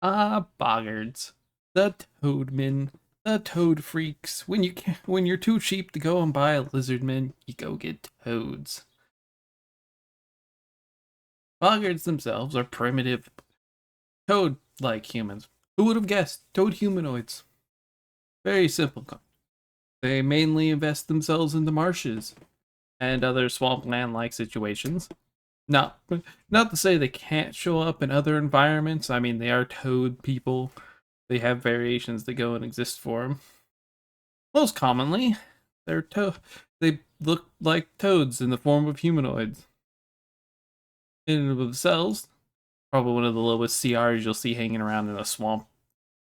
Boggards, the toadmen, the toad freaks. When you're too cheap to go and buy a lizardman, you go get toads. Boggards themselves are primitive toad-like humans. Who would have guessed? Toad humanoids. Very simple. They mainly invest themselves in the marshes and other swampland-like situations. Not, not to say they can't show up in other environments. I mean, they are toad people. They have variations that go and exist for them. Most commonly, they look like toads in the form of humanoids. In and of themselves, probably one of the lowest CRs you'll see hanging around in a swamp,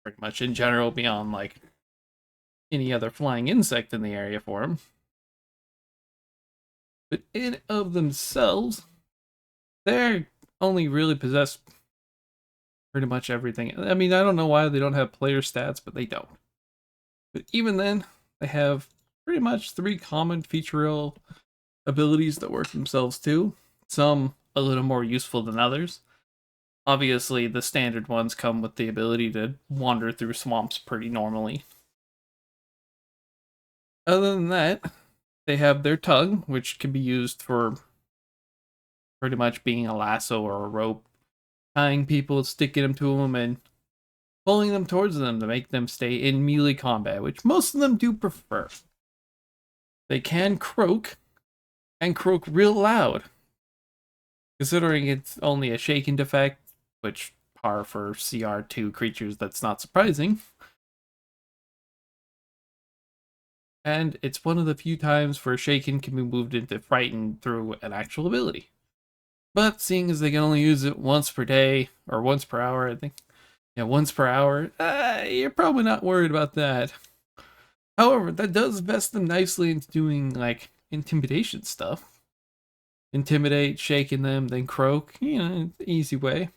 pretty much in general, beyond like any other flying insect in the area for them. But in of themselves, they're only really possess pretty much everything. I mean, I don't know why they don't have player stats, but they don't. But even then, they have pretty much three common featural abilities that work themselves too. Some a little more useful than others. Obviously, the standard ones come with the ability to wander through swamps pretty normally. Other than that, they have their tongue, which can be used for pretty much being a lasso or a rope, tying people, sticking them to them, and pulling them towards them to make them stay in melee combat, which most of them do prefer. They can croak, and croak real loud. Considering it's only a shaken defect, which par for CR2 creatures, that's not surprising. And it's one of the few times where shaken can be moved into frightened through an actual ability. But seeing as they can only use it once per day, or once per hour, I think. Yeah, once per hour, you're probably not worried about that. However, that does vest them nicely into doing, like, intimidation stuff. Intimidate, shaking them, then croak, easy way.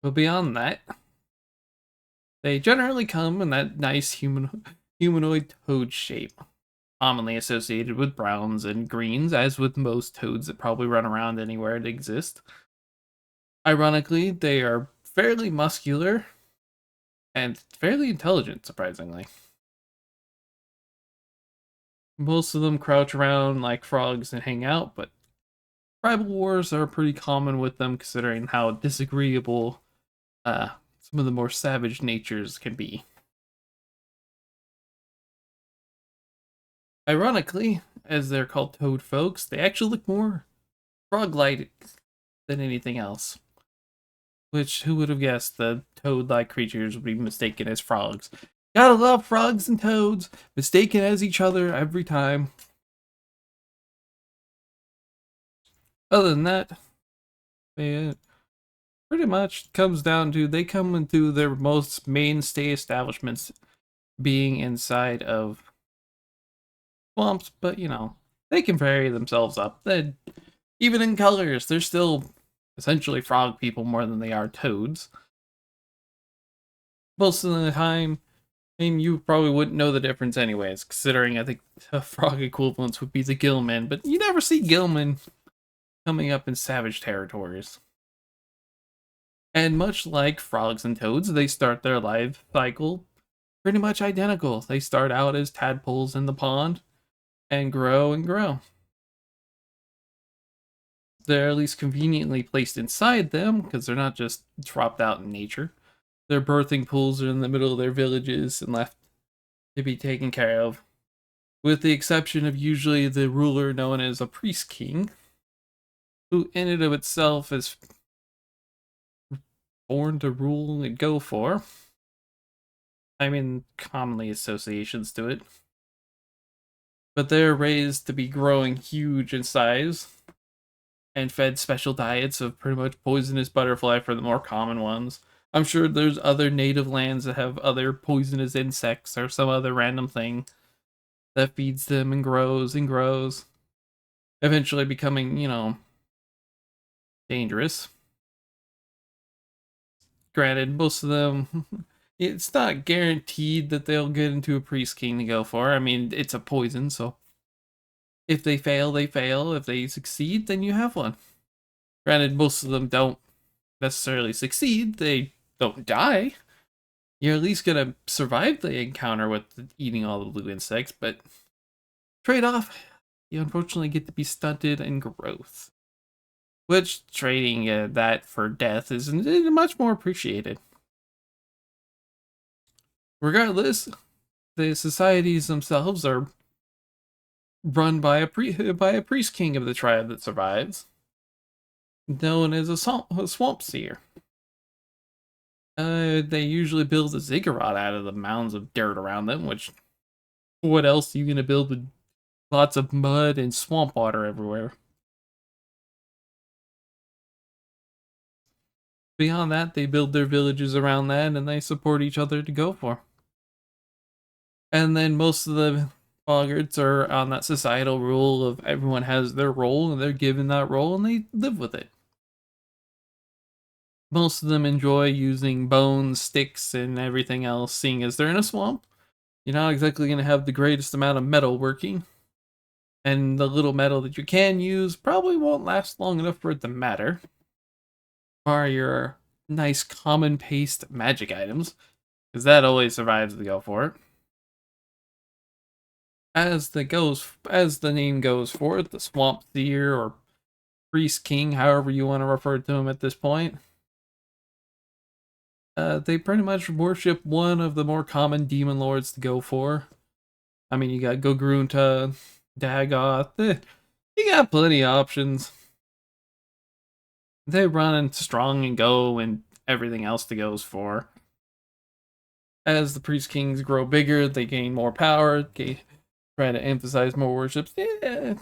But beyond that, they generally come in that nice humanoid toad shape, commonly associated with browns and greens, as with most toads that probably run around anywhere that exist. Ironically, they are fairly muscular and fairly intelligent, surprisingly. Most of them crouch around like frogs and hang out, but tribal wars are pretty common with them considering how disagreeable some of the more savage natures can be. Ironically, as they're called toad folks, they actually look more frog-like than anything else. Which, who would have guessed the toad-like creatures would be mistaken as frogs? Gotta love frogs and toads, mistaken as each other every time. Other than that, it pretty much comes down to they come into their most mainstay establishments being inside of swamps, but they can vary themselves up. Even in colors, they're still essentially frog people more than they are toads. Most of the time, and you probably wouldn't know the difference anyways, considering I think the frog equivalents would be the gillmen, but you never see gillmen coming up in savage territories. And much like frogs and toads, they start their life cycle pretty much identical. They start out as tadpoles in the pond and grow and grow. They're at least conveniently placed inside them because they're not just dropped out in nature. Their birthing pools are in the middle of their villages and left to be taken care of, with the exception of usually the ruler known as a priest king, who in and of itself is born to rule and go for. I mean, commonly associations to it. But they're raised to be growing huge in size and fed special diets of pretty much poisonous butterfly for the more common ones. I'm sure there's other native lands that have other poisonous insects or some other random thing that feeds them and grows, eventually becoming, dangerous. Granted, most of them, it's not guaranteed that they'll get into a priest king to go for. I mean, it's a poison, so if they fail, they fail. If they succeed, then you have one. Granted, most of them don't necessarily succeed. They don't die. You're at least gonna survive the encounter with eating all the blue insects, but trade-off, you unfortunately get to be stunted in growth. Which trading that for death is much more appreciated. Regardless, the societies themselves are run by a priest king of the tribe that survives, known as a swamp seer. They usually build a ziggurat out of the mounds of dirt around them, which, what else are you going to build with lots of mud and swamp water everywhere? Beyond that, they build their villages around that, and they support each other to go for. And then most of the boggards are on that societal rule of everyone has their role, and they're given that role, and they live with it. Most of them enjoy using bones, sticks, and everything else, seeing as they're in a swamp. You're not exactly going to have the greatest amount of metal working. And the little metal that you can use probably won't last long enough for it to matter. Are your nice common paste magic items, because that always survives the go for it. As the name goes forth, the swamp seer or priest king, however you want to refer to him at this point, they pretty much worship one of the more common demon lords to go for. I mean, you got Gogrunta, Dagoth, you got plenty of options. They run in strong and go and everything else that goes for. As the priest kings grow bigger, they gain more power, they try to emphasize more worships. Yeah,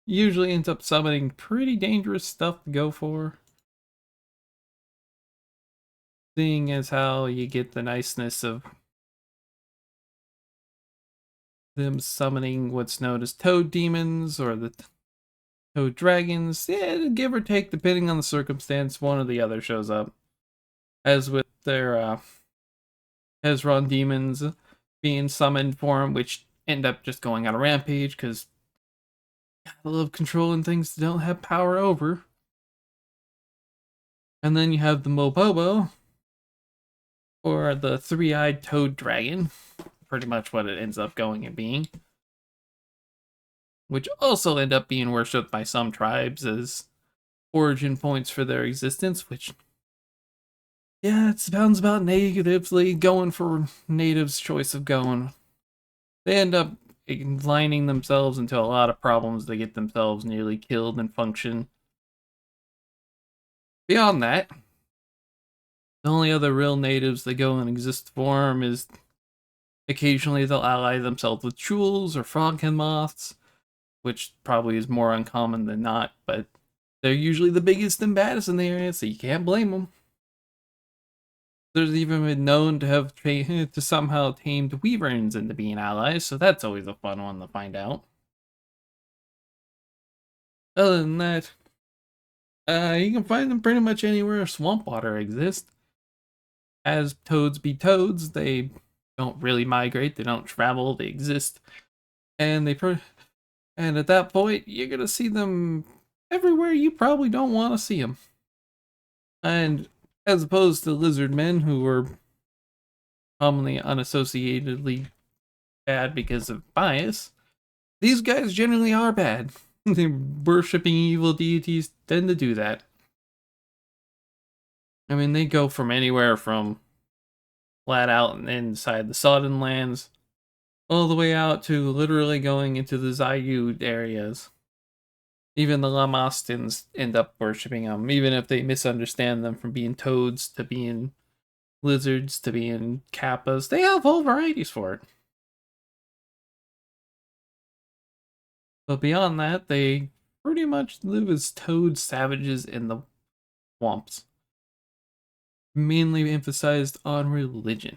usually ends up summoning pretty dangerous stuff to go for. Seeing as how you get the niceness of them summoning what's known as toad demons or the toad dragons. Yeah, give or take, depending on the circumstance, one or the other shows up. As with their Hezron demons being summoned for them, which end up just going on a rampage because I love controlling things that don't have power over. And then you have the Mobobo, or the three-eyed toad dragon, pretty much what it ends up going and being, which also end up being worshipped by some tribes as origin points for their existence, which, yeah, it sounds about natively going for natives' choice of going. They end up lining themselves into a lot of problems. They get themselves nearly killed and function. Beyond that, the only other real natives that go and exist for them is occasionally they'll ally themselves with chuls or froghead moths, which probably is more uncommon than not, but they're usually the biggest and baddest in the area, so you can't blame them. There's even been known to have to somehow tamed wyverns into being allies, so that's always a fun one to find out. Other than that, you can find them pretty much anywhere swamp water exists. As toads be toads, they don't really migrate, they don't travel, they exist, and and at that point, you're gonna see them everywhere you probably don't want to see them. And as opposed to lizard men, who are commonly unassociatedly bad because of bias, these guys generally are bad. They worshipping evil deities tend to do that. I mean, they go from anywhere from flat out and inside the Sodden lands, all the way out to literally going into the Zayud areas. Even the Lamastins end up worshipping them, even if they misunderstand them from being toads to being lizards to being kappas. They have whole varieties for it. But beyond that, they pretty much live as toad savages in the swamps. Mainly emphasized on religion.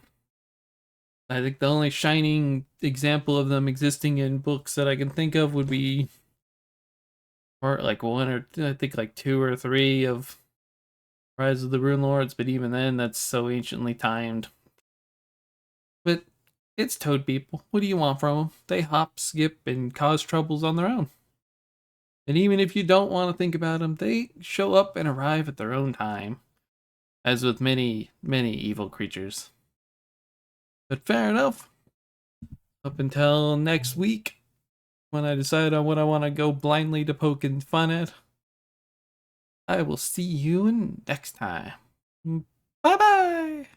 I think the only shining example of them existing in books that I can think of would be, or like one or I think like 2 or 3 of Rise of the Rune Lords, but even then, that's so anciently timed. But it's toad people. What do you want from them? They hop, skip, and cause troubles on their own. And even if you don't want to think about them, they show up and arrive at their own time. as with many, many evil creatures. But fair enough. Up until next week, when I decide on what I want to go blindly to poke and fun at, I will see you next time. Bye bye!